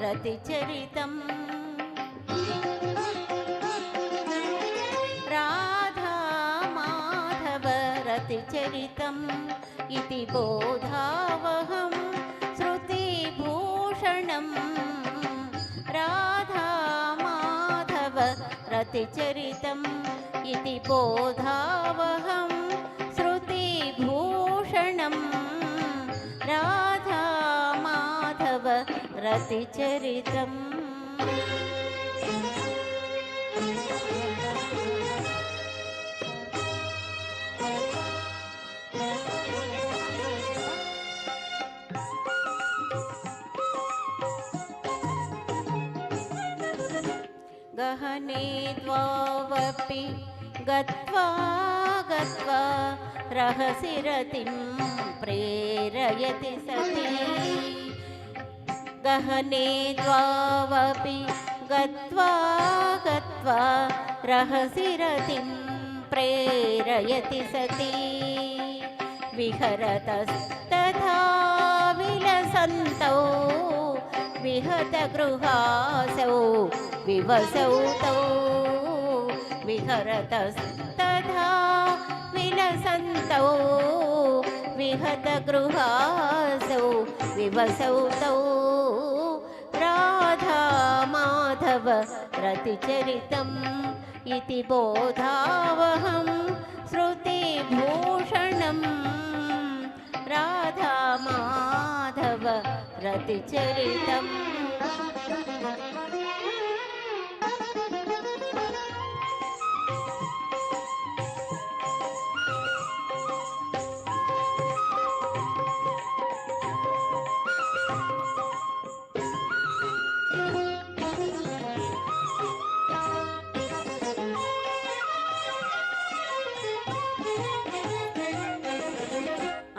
रतिचरितं राधा माधव रतिचरितम् इति बोधावहं श्रुतिभूषणम् राधा माधव रतिचरितम् इति बोधावहं श्रुतिभूषणम् राधा माधव रतिचरितम् गहने द्वावपि गत्वा गत्वा रहसि रतिं प्रेरयति सती गहने द्वावपि गत्वा गत्वा रहसि रतिं प्रेरयति सती विहरतस्तथा विलसन्तौ विहतगृहासौ विवसौ तौ विहरतस्तथा विलसन्तौ विहतगृहासौ विवसौ तौ राधा माधव रतिचरितम् इति बोधावहं श्रुतिभूषणम् राधा माधव रतिचरितम्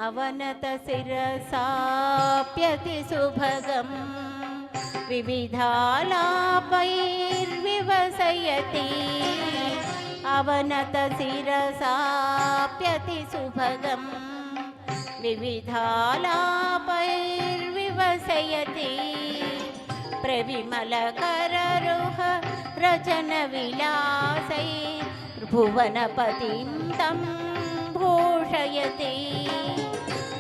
अवनत शिरसाप्यति सुभगं विविधालापैर्विवसयति अवनत शिरसाप्यति सुभगं विविधालापैर्विवसयति प्रविमलकररुह रचनविलासैर्भुवनपतिं तं भूषयति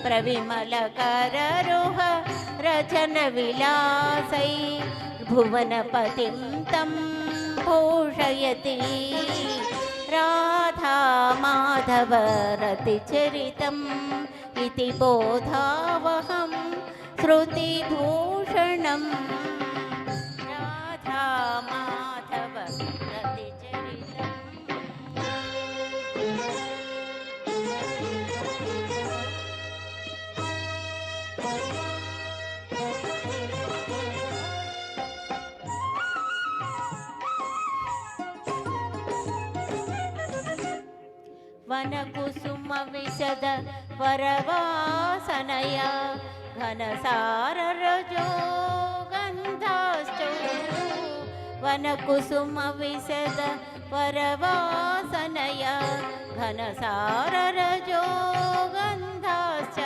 प्रविमलकररुह रचनविलासैर्भुवनपतिं तं भूषयति राधा माधव रतिचरितम् इति बोधावहं श्रुतिभूषणम् राधा माधव रतिचरितम् वनकुसुम विशद वरवासनया घनसाररजो गन्धाश्च वनकुसुम विशद वरवासनया घनसाररजो गन्धाश्च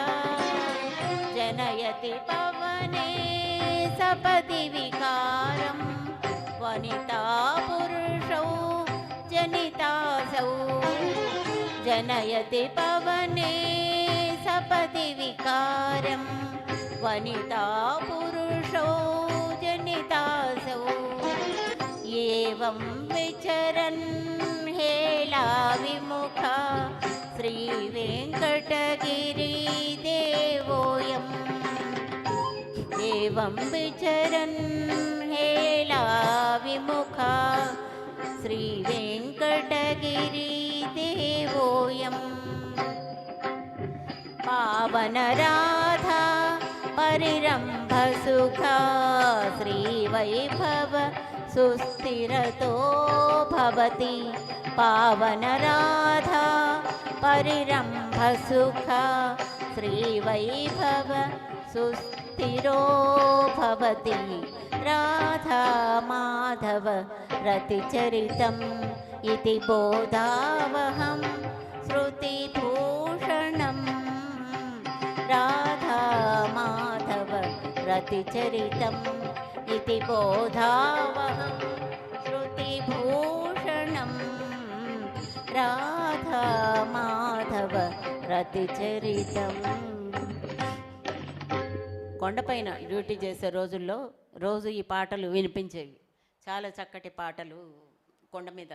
जनयति पवने सपदि विकारं वनिता पुरुषौ जनितासौ जनयति पवने सपदि विकारं वनिता पुरुषौ जनितासौ एवं विचरन् हेला विमुखा श्रीवेङ्कटगिरिदेवोऽयम् एवं विचरन् हेला विमुखा श्रीवेङ्कटगिरिदेवोऽयम् पावनराधा परिरम्भसुखा श्रीवैभव सुस्थिरतो भवति पावनराधा परिरम्भसुखा श्रीवैभव सुस्थिरो भवति राधा माधव रतिचरितम् इति बोधावहं श्रुतिभूषणम् राधा माधव रतिचरितम् इति बोधावहं श्रुतिभूषणं राधा माधव రతిచరితం. కొండపైన డ్యూటీ చేసే రోజుల్లో రోజు ఈ పాటలు వినిపించేవి. చాలా చక్కటి పాటలు కొండ మీద